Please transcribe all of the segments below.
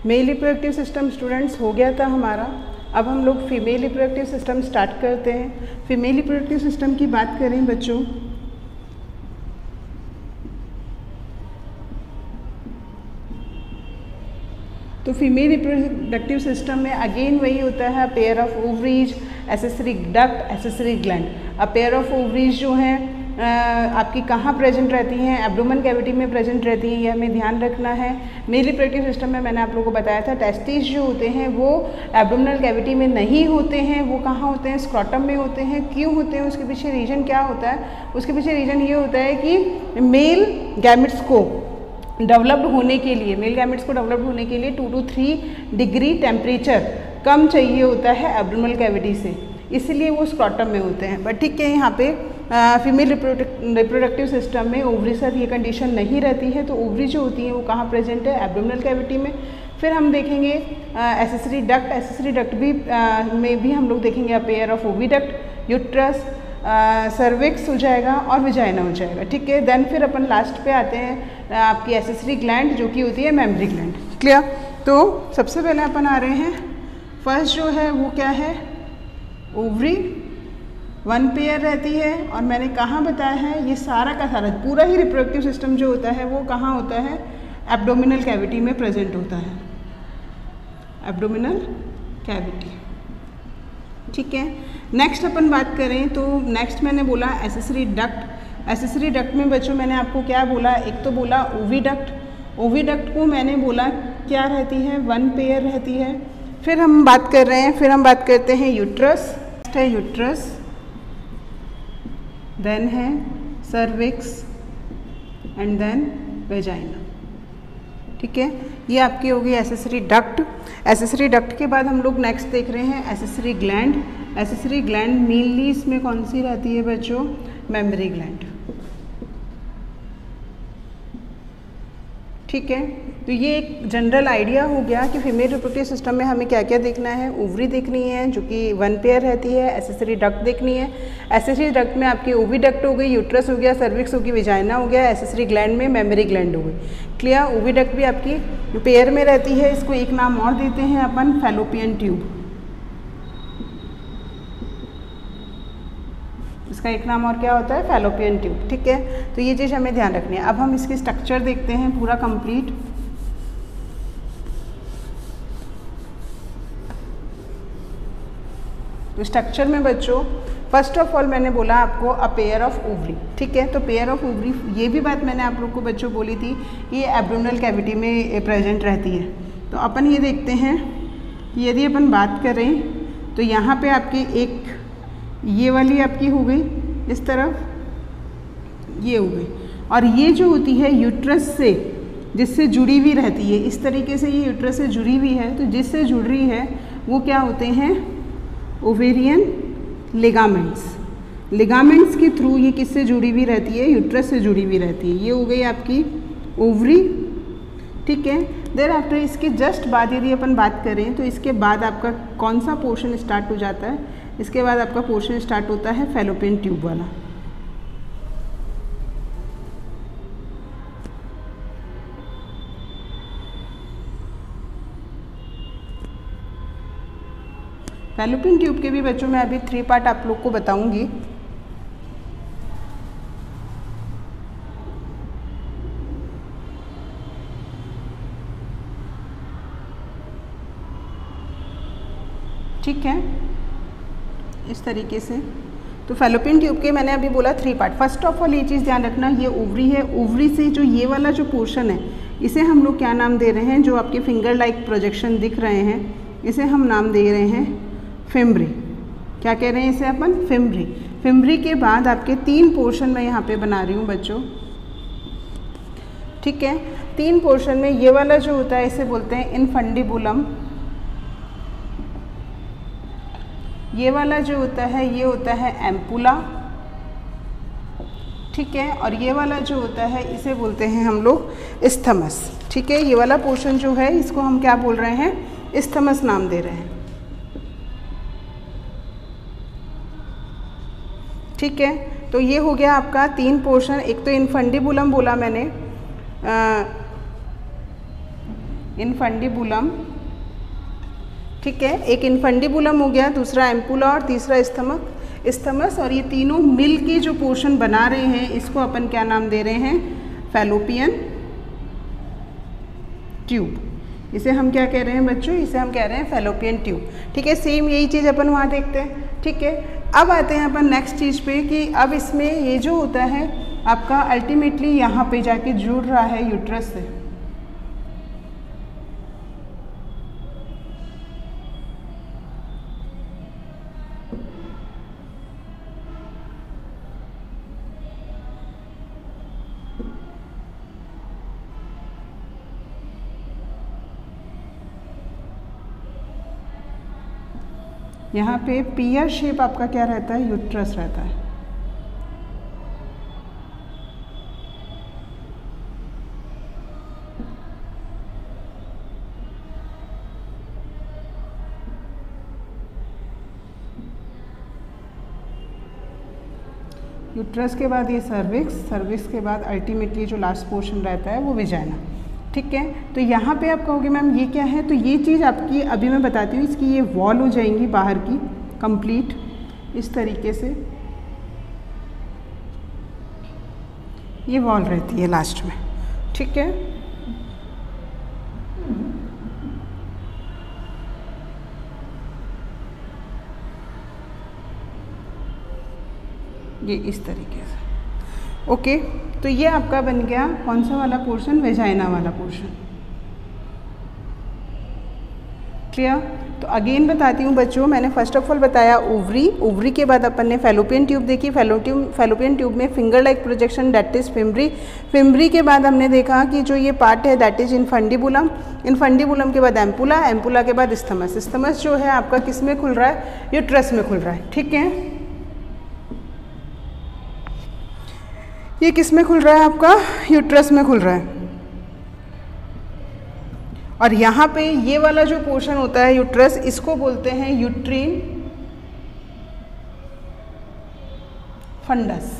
Male reproductive system students हो गया था हमारा। अब हम लोग फीमेल रिप्रोडक्टिव सिस्टम स्टार्ट करते हैं। फीमेल रिप्रोडक्टिव सिस्टम की बात करें बच्चों, तो फीमेल रिप्रोडक्टिव सिस्टम में अगेन वही होता है, pair of ovaries, accessory duct, accessory gland. अब पेयर ऑफ ओवरीज जो हैं आपकी कहाँ प्रेजेंट रहती हैं, एब्डोमेन कैविटी में प्रेजेंट रहती हैं, ये हमें ध्यान रखना है। मेल रिप्रोडक्टिव सिस्टम में मैंने आप लोगों को बताया था टेस्टिस जो होते हैं वो एब्डोमिनल कैविटी में नहीं होते हैं, वो कहाँ होते हैं, स्क्रॉटम में होते हैं। क्यों होते हैं, उसके पीछे रीजन क्या होता है? उसके पीछे रीजन ये होता है कि मेल गैमेट्स को डेवलप्ड होने के लिए, मेल गैमेट्स को डेवलप्ड होने के लिए 2 to 3 डिग्री टेम्परेचर कम चाहिए होता है एब्डोमिनल कैविटी से, इसलिए वो स्क्रॉटम में होते हैं। बट ठीक है, यहाँ पे फीमेल रिप्रोडक्टिव सिस्टम में ओवरी साथ ये कंडीशन नहीं रहती है, तो ओवरी जो होती है वो कहाँ प्रेजेंट है, एब्डोमिनल कैविटी में। फिर हम देखेंगे एसेसरी डक्ट, एसेसरी डक्ट भी में भी हम लोग देखेंगे pair of oviduct, uterus, cervix हो जाएगा और विजाइना हो जाएगा। ठीक है, देन फिर अपन लास्ट पे आते हैं आपकी एसेसरी ग्लैंड जो कि होती है मेमरी ग्लैंड। क्लियर? तो सबसे पहले अपन आ रहे हैं, फर्स्ट जो है वो क्या है, ओवरी 1 पेयर रहती है, और मैंने कहाँ बताया है ये सारा का सारा पूरा ही रिप्रोडक्टिव सिस्टम जो होता है वो कहाँ होता है, एब्डोमिनल कैविटी में प्रेजेंट होता है, एब्डोमिनल कैविटी। ठीक है, नेक्स्ट अपन बात करें तो नेक्स्ट मैंने बोला एसेसरी डक्ट। एसेसरी डक्ट में बच्चों मैंने आपको क्या बोला, एक तो बोला ओविडक्ट। ओविडक्ट को मैंने बोला क्या रहती है, 1 पेयर रहती है। फिर हम बात कर रहे हैं, फिर हम बात करते हैं यूट्रस, नेक्स्ट है यूट्रस, देन है सर्विक्स एंड देन वेजाइना। ठीक है, ये आपकी हो गई एसेसरी डक्ट। एसेसरी डक्ट के बाद हम लोग नेक्स्ट देख रहे हैं accessory gland. Accessory gland mainly इसमें कौन सी रहती है बच्चों, मेमरी ग्लैंड। ठीक है, तो ये एक जनरल आइडिया हो गया कि फीमेल रिप्रोडक्टिव सिस्टम में हमें क्या क्या देखना है। ओवरी देखनी है जो कि 1 पेयर रहती है, एसेसरी डक्ट देखनी है। एसेसरी डक्ट में आपकी ओविडक्ट हो गई, यूट्रस हो गया, सर्विक्स होगी, विजाइना हो गया। एसेसरी ग्लैंड में मेमरी ग्लैंड हो गई। क्लियर? ओविडक्ट भी आपकी पेयर में रहती है, इसको एक नाम और देते हैं अपन, फैलोपियन ट्यूब। इसका एक नाम और क्या होता है, फैलोपियन ट्यूब। ठीक है, तो ये चीज़ हमें ध्यान रखनी है। अब हम इसकी स्ट्रक्चर देखते हैं पूरा कंप्लीट। तो स्ट्रक्चर में बच्चों फर्स्ट ऑफ ऑल मैंने बोला आपको अ पेयर ऑफ ओवरी। ठीक है, तो पेयर ऑफ ओवरी, ये भी बात मैंने आप लोग को बच्चों बोली थी कि ये एब्डोमिनल कैविटी में प्रेजेंट रहती है। तो अपन ये देखते हैं कि यदि अपन बात करें तो यहाँ पे आपकी एक ये वाली आपकी हो गई, इस तरफ ये हो गई, और ये जो होती है यूट्रस से जिससे जुड़ी हुई रहती है, इस तरीके से ये यूट्रस से जुड़ी हुई है, तो जिससे जुड़ रही है वो क्या होते हैं, ओवेरियन लिगामेंट्स। लिगामेंट्स के थ्रू ये किससे जुड़ी हुई रहती है, यूट्रस से जुड़ी हुई रहती है। ये हो गई आपकी ओवरी। ठीक है, देर आफ्टर इसके जस्ट बाद यदि अपन बात करें तो इसके बाद आपका कौन सा पोर्शन स्टार्ट हो जाता है, इसके बाद आपका पोर्शन स्टार्ट होता है फैलोपियन ट्यूब वाला। फैलोपियन ट्यूब के भी बच्चों में अभी 3 पार्ट आप लोग को बताऊंगी। ठीक है, इस तरीके से। तो फैलोपियन ट्यूब के मैंने अभी बोला 3 पार्ट। फर्स्ट ऑफ ऑल ये चीज़ ध्यान रखना, ये ओवरी है, ओवरी से जो ये वाला जो पोर्शन है इसे हम लोग क्या नाम दे रहे हैं, जो आपके फिंगर लाइक प्रोजेक्शन दिख रहे हैं इसे हम नाम दे रहे हैं फिम्ब्री। क्या कह रहे हैं इसे अपन, फिम्ब्री। फिम्ब्री के बाद आपके 3 पोर्शन मैं यहाँ पे बना रही हूँ बच्चों। ठीक है, 3 पोर्शन में ये वाला जो होता है इसे बोलते हैं इनफंडिबुलम। ये वाला जो होता है ये होता है एम्पुला। ठीक है, और ये वाला जो होता है इसे बोलते हैं हम लोग इस्थमस। ठीक है, ये वाला पोर्शन जो है इसको हम क्या बोल रहे हैं, इस्थमस नाम दे रहे हैं। ठीक है, तो ये हो गया आपका 3 पोर्शन। एक तो इनफंडिबुलम बोला मैंने, इनफंडिबुलम, ठीक है, एक इनफंडिबुलम हो गया, दूसरा एम्पुला और तीसरा स्थमस, और ये तीनों मिल के जो पोर्शन बना रहे हैं इसको अपन क्या नाम दे रहे हैं, फैलोपियन ट्यूब। इसे हम क्या कह रहे हैं बच्चों, इसे हम कह रहे हैं फैलोपियन ट्यूब, ठीक है। सेम यही चीज़ अपन वहाँ देखते हैं, ठीक है। अब आते हैं अपन नेक्स्ट चीज़ पे कि अब इसमें ये जो होता है आपका अल्टीमेटली यहाँ पे जाके जुड़ रहा है यूट्रस से, यहाँ पे पियर शेप आपका क्या रहता है, यूट्रस रहता है। यूट्रस के बाद ये सर्विक्स, सर्विक्स के बाद अल्टीमेटली जो लास्ट पोर्शन रहता है वो विजाइना, ठीक है। तो यहाँ पे आप कहोगे मैम ये क्या है, तो ये चीज़ आपकी अभी मैं बताती हूँ, इसकी ये वॉल हो जाएंगी बाहर की कंप्लीट इस तरीके से, ये वॉल रहती है लास्ट में, ठीक है। ये इस तरीके से, ओके। तो ये आपका बन गया कौन सा वाला पोर्शन, वेजाइना वाला पोर्शन, क्लियर। तो अगेन बताती हूँ बच्चों, मैंने फर्स्ट ऑफ ऑल बताया ओवरी, ओवरी के बाद अपन ने फैलोपियन ट्यूब देखी, फैलोपियन ट्यूब में finger like projection that is fimbriae, fimbriae के बाद हमने देखा कि जो ये पार्ट है दैट इज इनफंडिबुलम, इनफंडिबुलम के बाद एम्पुला, एम्पुला के बाद स्थमस, स्थमस जो है आपका किस में खुल रहा है, यूट्रस में खुल रहा है, ठीक है। ये किस में खुल रहा है आपका, यूट्रस में खुल रहा है। और यहाँ पे ये वाला जो पोर्शन होता है यूट्रस, इसको बोलते हैं यूट्रीन फंडस।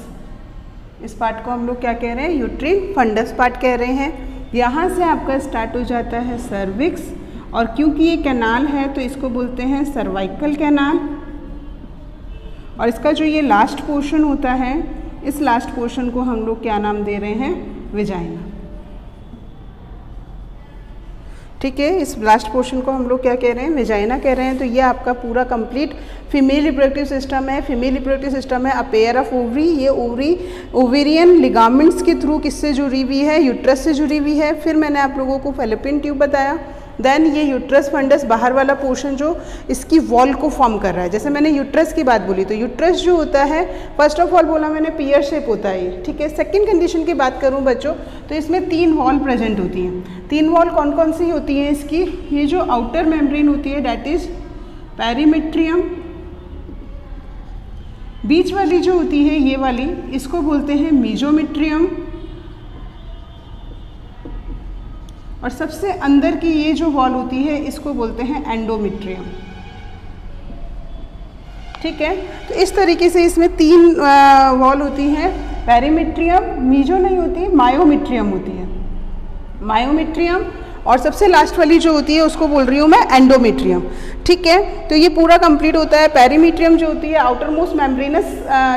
इस पार्ट को हम लोग क्या कह रहे हैं, यूट्रीन फंडस पार्ट कह रहे हैं। यहाँ से आपका स्टार्ट हो जाता है सर्विक्स, और क्योंकि ये कैनाल है तो इसको बोलते हैं सर्वाइकल कैनाल, और इसका जो ये लास्ट पोर्शन होता है, इस लास्ट पोर्शन को हम लोग क्या नाम दे रहे हैं, विजाइना, ठीक है। इस लास्ट पोर्शन को हम लोग क्या कह रहे हैं, विजाइना कह रहे हैं। तो ये आपका पूरा कंप्लीट फीमेल रिप्रोडक्टिव सिस्टम है। फीमेल रिप्रोडक्टिव सिस्टम है अ पेयर ऑफ ओवरी, ये ओवरी ओवेरियन लिगामेंट्स के थ्रू किससे जुड़ी हुई है, यूट्रस से जुड़ी हुई है। फिर मैंने आप लोगों को फैलोपियन ट्यूब बताया, देन ये यूट्रस फंडस बाहर वाला पोर्शन जो इसकी वॉल को फॉर्म कर रहा है। जैसे मैंने यूट्रस की बात बोली, तो यूट्रस जो होता है फर्स्ट ऑफ ऑल बोला मैंने पियर शेप होता है ये, ठीक है। सेकंड कंडीशन की बात करूं बच्चों, तो इसमें 3 वॉल प्रेजेंट होती हैं। 3 वॉल कौन कौन सी होती हैं इसकी, ये जो आउटर मेम्ब्रेन होती है दैट इज पेरीमेट्रियम, बीच वाली जो होती है ये वाली, इसको बोलते हैं मीजोमेट्रियम, और सबसे अंदर की ये जो वॉल होती है इसको बोलते हैं एंडोमेट्रियम, ठीक है। तो इस तरीके से इसमें 3 वॉल होती हैं, पेरीमेट्रियम, मीजो नहीं होती, मायोमेट्रियम होती है, मायोमेट्रियम, और सबसे लास्ट वाली जो होती है उसको बोल रही हूँ मैं एंडोमेट्रियम, ठीक है। तो ये पूरा कंप्लीट होता है। पेरीमेट्रियम जो होती है आउटर मोस्ट मेम्ब्रेनस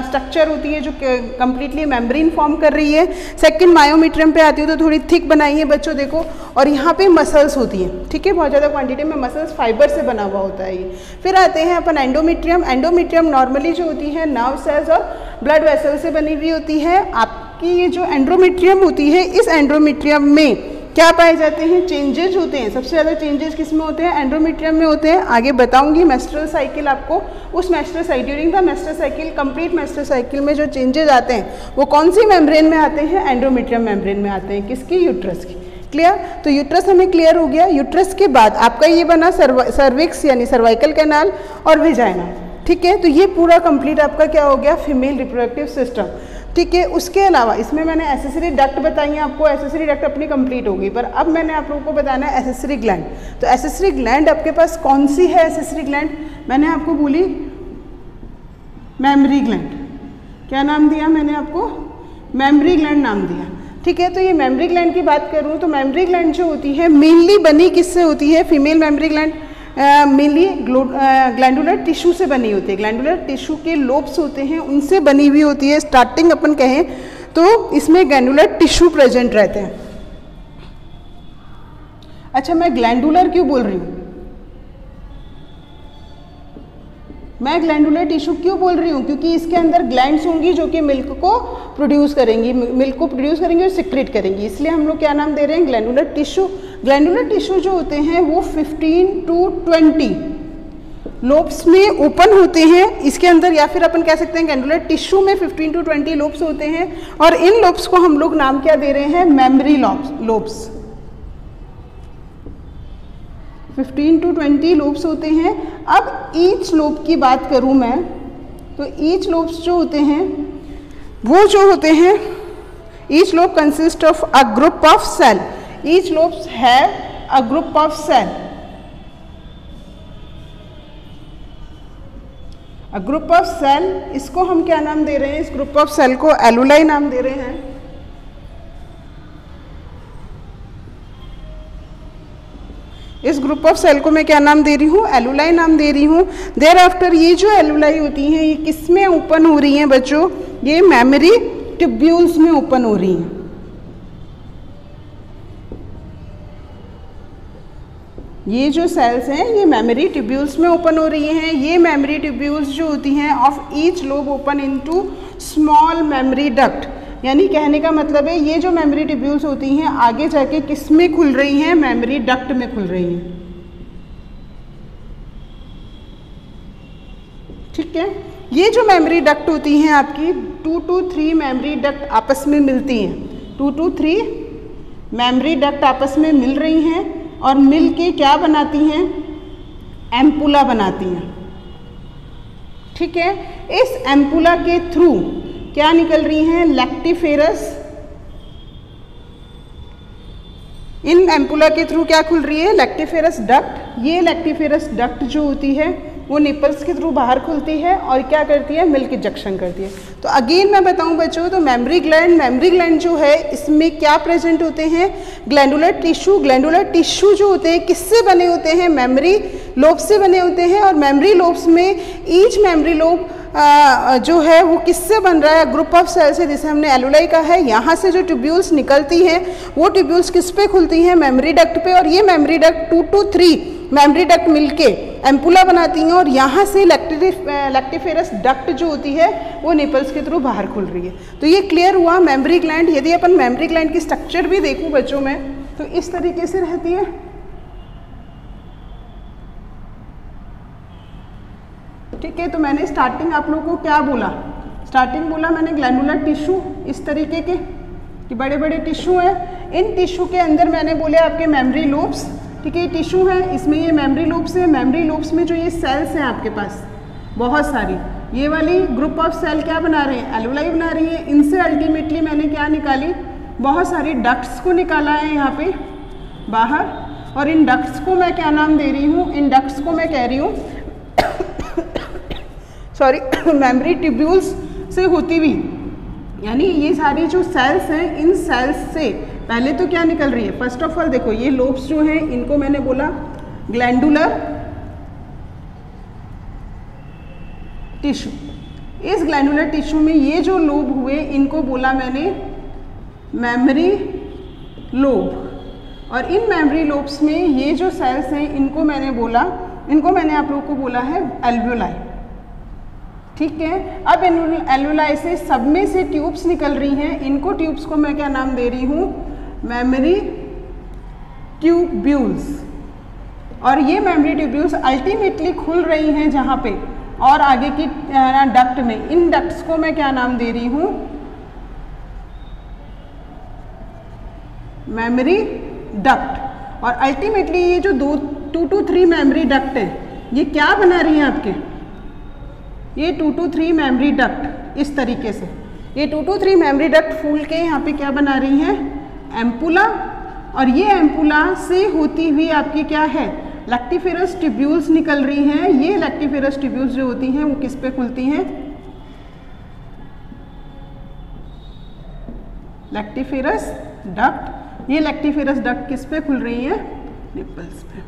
स्ट्रक्चर होती है जो कंप्लीटली मेम्ब्रेन फॉर्म कर रही है। सेकंड मायोमेट्रियम पे आती है तो थोड़ी थिक बनाई है बच्चों, देखो, और यहाँ पे मसल्स होती हैं, ठीक है, बहुत ज़्यादा क्वांटिटी में मसल्स फाइबर से बना हुआ होता है ये। फिर आते हैं अपन एंडोमेट्रियम। एंडोमेट्रियम नॉर्मली जो होती है नर्व सेल्स और ब्लड वेसल से बनी हुई होती है। आपकी ये जो एंडोमेट्रियम होती है, इस एंडोमेट्रियम में क्या पाए जाते हैं, चेंजेस होते हैं। सबसे ज़्यादा चेंजेस किस में होते हैं, एंडोमेट्रियम में होते हैं। आगे बताऊंगी मेस्ट्रुअल साइकिल आपको, उस menstrual cycle during the menstrual cycle, complete menstrual cycle में जो चेंजेस आते हैं वो कौन सी मेम्ब्रेन में आते हैं, एंडोमेट्रियम मेम्ब्रेन में आते हैं, किसकी, यूट्रस की, क्लियर। तो यूट्रस हमें क्लियर हो गया। यूट्रस के बाद आपका ये बना सर्विक्स यानी सर्वाइकल कैनाल और वेजाइना, ठीक है। तो ये पूरा कंप्लीट आपका क्या हो गया, फीमेल रिप्रोडक्टिव सिस्टम, ठीक है। उसके अलावा इसमें मैंने एसेसरी डक्ट बताई है आपको, एसेसरी डक्ट अपनी कंप्लीट होगी, पर अब मैंने आप लोगों को बताना है एसेसरी ग्लैंड। तो एसेसरी ग्लैंड आपके पास कौन सी है, एसेसरी ग्लैंड मैंने आपको बोली मेमरी ग्लैंड। क्या नाम दिया मैंने आपको, मेमरी ग्लैंड नाम दिया। ठीक है। तो ये मेमरी ग्लैंड की बात करूँ तो मेमरी ग्लैंड जो होती है मेनली बनी किससे होती है? Female mammary gland mainly glandular tissue से बनी होती है। ग्लैंडुलर टिश्यू के लोब्स होते हैं उनसे बनी हुई होती है। स्टार्टिंग अपन कहें तो इसमें ग्लैंडुलर टिश्यू प्रेजेंट रहते हैं। अच्छा, मैं ग्लैंडुलर क्यों बोल रही हूँ? मैं ग्लैंडुलर टिश्यू क्यों बोल रही हूँ? क्योंकि इसके अंदर ग्लैंड्स होंगी जो कि मिल्क को प्रोड्यूस करेंगी, मिल्क को प्रोड्यूस करेंगी और सिक्रेट करेंगी, इसलिए हम लोग क्या नाम दे रहे हैं? Glandular tissue. ग्लैंडुलर टिश्यू जो होते हैं वो 15 to 20 लोब्स में ओपन होते हैं इसके अंदर, या फिर अपन कह सकते हैं ग्लैंडुलर टिश्यू में 15 to 20 लोब्स होते हैं और इन लोब्स को हम लोग नाम क्या दे रहे हैं? Memory lobes. 15 to 20 लोब्स होते हैं। अब ईच लोब की बात करूं मैं तो ईच लोब्स जो होते हैं वो जो होते हैं, each lobe consist of a group of cell. Each lobes have a group of cell. A group of cell, इसको हम क्या नाम दे रहे हैं? इस ग्रुप ऑफ सेल को एलुलाई नाम दे रहे हैं। इस ग्रुप ऑफ सेल को मैं क्या नाम दे रही हूँ? एलुलाई नाम दे रही हूँ। देयर आफ्टर ये जो एलुलाई होती हैं ये किस में ओपन हो रही हैं बच्चों? ये मेमरी ट्यूब्यूल्स में ओपन हो रही हैं। ये जो सेल्स हैं ये मेमरी ट्यूब्यूल्स में ओपन हो रही हैं। ये मेमरी ट्यूब्यूल्स जो होती हैं of each lobe open into small mammary duct, यानी कहने का मतलब है ये जो मेमरी ट्यूब्यूल्स होती हैं आगे जाके किस में खुल रही हैं? मेमरी डक्ट में खुल रही हैं। ठीक है। ये जो मेमरी डक्ट होती हैं आपकी 2 to 3 मेमरी डक्ट आपस में मिलती हैं। 2 to 3 मेमरी डक्ट आपस में मिल रही हैं और मिल के क्या बनाती हैं? एम्पुला बनाती हैं। ठीक है। इस एम्पुला के थ्रू क्या निकल रही हैं? लैक्टिफेरस। इन एम्पुला के थ्रू क्या खुल रही है? Lactiferous duct. ये लैक्टिफेरस डक्ट जो होती है वो निपल्स के थ्रू बाहर खुलती है और क्या करती है? मिल्क इजेक्शन करती है। तो अगेन मैं बताऊं बच्चों तो मेमरी ग्लैंड जो है इसमें क्या प्रेजेंट होते हैं? Glandular tissue. ग्लैंडुलर टिश्यू जो होते हैं किससे बने होते हैं? मेमरी लोब्स से बने होते हैं और मेमरी लोब्स में ईच मेमरी लोब जो है वो किससे बन रहा है? ग्रुप ऑफ सेल्स है जिसे हमने एलुलाई का है। यहाँ से जो ट्यूब्यूल्स निकलती हैं वो ट्यूब्यूल्स किस पे खुलती हैं? मेमरी डक्ट पे, और ये mammary duct 2 to 3 mammary duct मिलके एम्पुला बनाती हैं और यहाँ से लैक्टिफेरस डक्ट जो होती है वो निपल्स के थ्रू बाहर खुल रही है। तो ये क्लियर हुआ मेमरी ग्लैंड। यदि अपन मेमरी ग्लैंड की स्ट्रक्चर भी देखूं बच्चों में तो इस तरीके से रहती है। ठीक है। तो मैंने स्टार्टिंग आप लोगों को क्या बोला? स्टार्टिंग बोला मैंने ग्लैंडुलर टिश्यू इस तरीके के कि बड़े बड़े टिश्यू हैं। इन टिश्यू के अंदर मैंने बोले आपके मेमरी लोब्स। ठीक है, ये टिश्यू है, इसमें ये मेमरी लोब्स है। मेमरी लोब्स में जो ये सेल्स हैं आपके पास बहुत सारी, ये वाली ग्रुप ऑफ सेल क्या बना रहे हैं? एलुलाई बना रही है। इनसे अल्टीमेटली मैंने क्या निकाली? बहुत सारी डक्ट्स को निकाला है यहाँ पे बाहर, और इन डक्ट्स को मैं क्या नाम दे रही हूँ? इन डक्ट्स को मैं कह रही हूँ सॉरी मेमरी ट्यूब्यूल्स से होती हुई, यानी ये सारी जो सेल्स हैं इन सेल्स से पहले तो क्या निकल रही है? फर्स्ट ऑफ ऑल देखो ये लोब्स जो हैं इनको मैंने बोला ग्लैंडुलर टिश्यू। इस ग्लैंडुलर टिश्यू में ये जो लोब हुए इनको बोला मैंने मेमरी लोब, और इन मेमरी लोब्स में ये जो सेल्स हैं इनको मैंने आप लोगों को बोला है एल्वियोलाई। ठीक है। अब एल्वियोलाई से सब में से ट्यूब्स निकल रही हैं, इनको ट्यूब्स को मैं क्या नाम दे रही हूँ? Memory tubules. और ये मेमरी ट्यूब्यूल्स अल्टीमेटली खुल रही हैं जहाँ पे और आगे की डक्ट में। इन डक्ट्स को मैं क्या नाम दे रही हूँ? Mammary duct. और अल्टीमेटली ये जो 2 to 3 मेमरी डक्ट है ये क्या बना रही हैं आपके? ये 2 to 3 मेमरी डक्ट इस तरीके से, ये 2 to 3 मेमरी डक्ट फूल के यहाँ पे क्या बना रही हैं? एम्पुला। और ये एम्पुला से होती हुई आपकी क्या है? लैक्टिफेरस ट्यूब्यूल्स निकल रही हैं। ये लैक्टिफेरस ट्यूब्यूल्स जो होती हैं वो किस पे खुलती हैं? Lactiferous duct. ये लैक्टिफेरस डक्ट किस पे खुल रही है? निपल्स पे।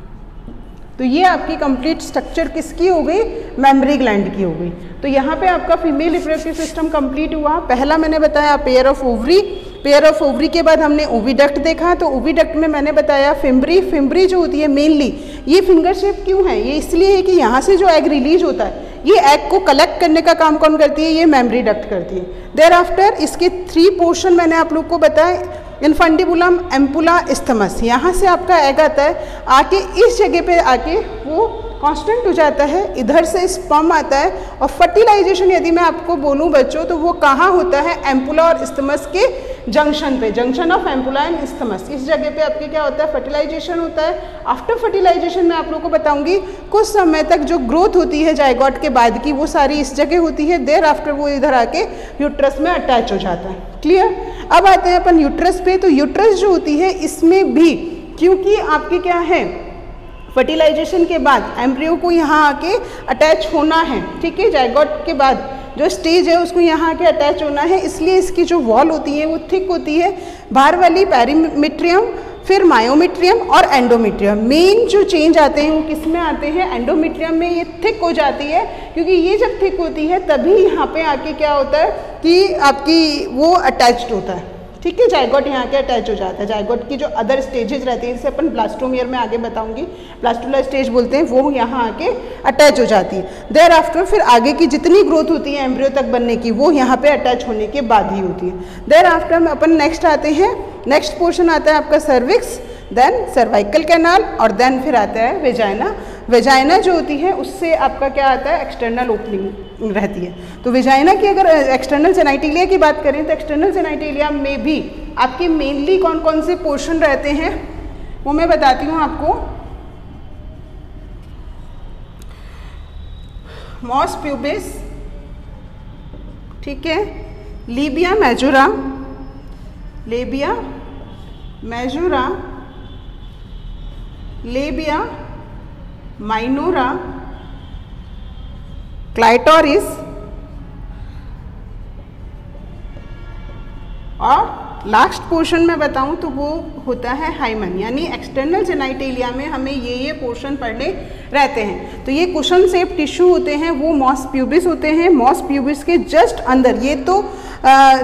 तो ये आपकी कंप्लीट स्ट्रक्चर किसकी हो गई? मेमरी ग्लैंड की हो गई। तो यहाँ पे आपका फीमेल रिप्रोडक्टिव सिस्टम कंप्लीट हुआ। पहला मैंने बताया pair of ovary, pair of ovary के बाद हमने ओविडक्ट देखा। तो ओविडक्ट में मैंने बताया फिम्बरी, फिम्बरी जो होती है मेनली ये फिंगर शेप क्यों है? ये इसलिए है कि यहाँ से जो एग रिलीज होता है, ये एग को कलेक्ट करने का काम कौन करती है? ये मेमरी डक्ट करती है। देयर आफ्टर इसके 3 पोर्शन मैंने आप लोग को बताया, इनफंडिबुलम, एम्पुला, इस्थमस। यहाँ से आपका एग आता है, आके इस जगह पे आके वो कांस्टेंट हो जाता है, इधर से स्पर्म आता है और फर्टिलाइजेशन यदि मैं आपको बोलूँ बच्चों तो वो कहाँ होता है? एम्पुला और इस्थमस के जंक्शन पे, junction of ampulla and isthmus. इस जगह पे आपके क्या होता है? फर्टिलाइजेशन होता है। आफ्टर फर्टिलाइजेशन मैं आप लोगों को बताऊंगी कुछ समय तक जो ग्रोथ होती है जाइगोट के बाद की, वो सारी इस जगह होती है। देयर आफ्टर वो इधर आके यूट्रस में अटैच हो जाता है। क्लियर? अब आते हैं अपन यूट्रस पे। तो यूट्रस जो होती है इसमें भी क्योंकि आपकी क्या है? फर्टिलाइजेशन के बाद एम्ब्रियो को यहाँ आके अटैच होना है, ठीक है? जाइगोट के बाद जो स्टेज है उसको यहाँ आके अटैच होना है, इसलिए इसकी जो वॉल होती है वो थिक होती है। बाहर वाली पेरीमीट्रियम, फिर मायोमीट्रियम और एंडोमीट्रियम। मेन जो चेंज आते हैं वो किस में आते हैं? एंडोमीट्रियम में ये थिक हो जाती है, क्योंकि ये जब थिक होती है तभी यहाँ पे आके क्या होता है कि आपकी वो अटैच्ड होता है, ठीक है? जाइगोट यहाँ के अटैच हो जाता है। जाइगोट की जो अदर स्टेजेस रहती है, जिसे अपन ब्लास्टोमियर में आगे बताऊंगी, ब्लास्टुला स्टेज बोलते हैं, वो यहाँ आके अटैच हो जाती है। देयर आफ्टर फिर आगे की जितनी ग्रोथ होती है एम्ब्रियो तक बनने की, वो यहाँ पे अटैच होने के बाद ही होती है। देयर आफ्टर अपन नेक्स्ट आते हैं, नेक्स्ट पोर्शन आता है आपका सर्विक्स, देन सर्वाइकल कैनाल और देन फिर आता है वेजाइना। वेजाइना जो होती है उससे आपका क्या आता है? एक्सटर्नल ओपनिंग रहती है। तो वेजाइना की अगर एक्सटर्नल जेनाइटेलिया की बात करें तो एक्सटर्नल जेनाइटेलिया में भी आपके मेनली कौन कौन से पोर्शन रहते हैं वो मैं बताती हूँ आपको। मॉस प्यूबिस, ठीक है, labia majora, labia majora, labia minora, clitoris और लास्ट पोर्शन में बताऊं तो वो होता है हाइमन। यानी एक्सटर्नल जेनाइटेलिया में हमें ये पोर्शन पढ़ने रहते हैं। तो ये कुशन शेप टिश्यू होते हैं, वो मॉस प्यूबिस होते हैं। मॉस प्यूबिस के जस्ट अंदर ये तो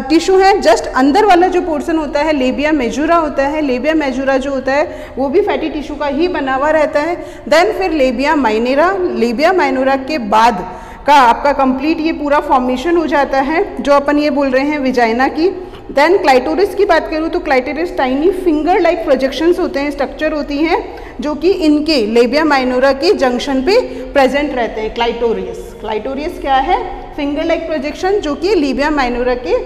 टिश्यू है, जस्ट अंदर वाला जो पोर्शन होता है लेबिया मेजोरा होता है। लेबिया मेजोरा जो होता है वो भी फैटी टिश्यू का ही बना हुआ रहता है। देन फिर लेबिया माइनोरा, लेबिया माइनोरा के बाद का आपका कंप्लीट ये पूरा फॉर्मेशन हो जाता है जो अपन ये बोल रहे हैं विजाइना की। देन क्लाइटोरिस की बात करूँ तो clitoris tiny finger like projections होते हैं, स्ट्रक्चर होती हैं जो कि इनके लेबिया माइनोरा के जंक्शन पे प्रेजेंट रहते हैं। क्लाइटोरियस, क्लाइटोरियस क्या है? फिंगर लाइक प्रोजेक्शन जो कि लेबिया माइनोरा के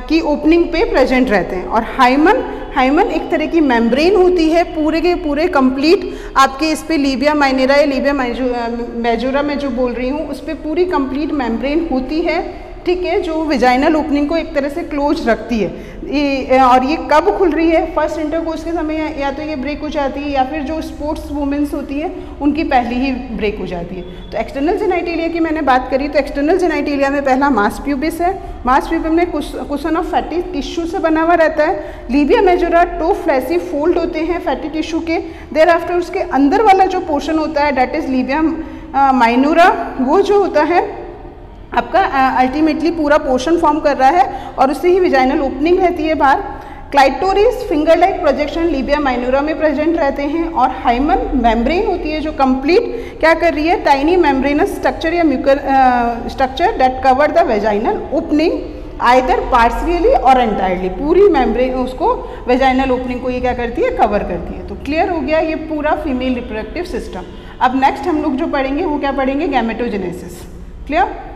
की ओपनिंग पे प्रेजेंट रहते हैं। और हाइमन, हाइमन एक तरह की मेम्ब्रेन होती है, पूरे के पूरे कंप्लीट आपके इस पे लेबिया माइनोरा या लेबिया मेजोरा में जो बोल रही हूँ उस पर पूरी कंप्लीट मेम्ब्रेन होती है, ठीक है, जो विजाइनल ओपनिंग को एक तरह से क्लोज रखती है। और ये कब खुल रही है? फर्स्ट इंटरकोर्स के समय या तो ये ब्रेक हो जाती है या फिर जो स्पोर्ट्स वुमेन्स होती है उनकी पहले ही ब्रेक हो जाती है। तो एक्सटर्नल जेनाइटेलिया की मैंने बात करी तो एक्सटर्नल जेनाइटेलिया में पहला मास प्यूबिस है। मास प्यूबिस में कुशन ऑफ फैटी टिश्यू से बना हुआ रहता है। Labia majora two fleshy fold होते हैं फैटी टिश्यू के। देयर आफ्टर उसके अंदर वाला जो पोर्शन होता है डेट इज लीबिया माइनोरा, वो जो होता है आपका अल्टीमेटली पूरा पोर्शन फॉर्म कर रहा है और उससे ही विजाइनल ओपनिंग रहती है बाहर। Clitoris finger like projection Libya minora में प्रेजेंट रहते हैं। और हाइमन मेम्ब्रेन होती है जो कंप्लीट क्या कर रही है? टाइनी मेम्ब्रेनस स्ट्रक्चर या Mucor structure that cover the vaginal opening either partially और एंटायरली। पूरी मेम्ब्रेन उसको वेजाइनल ओपनिंग को ये क्या करती है? कवर करती है। तो क्लियर हो गया ये पूरा फीमेल रिप्रोडक्टिव सिस्टम। अब नेक्स्ट हम लोग जो पढ़ेंगे वो क्या पढ़ेंगे? गैमेटोजेनेसिस। क्लियर?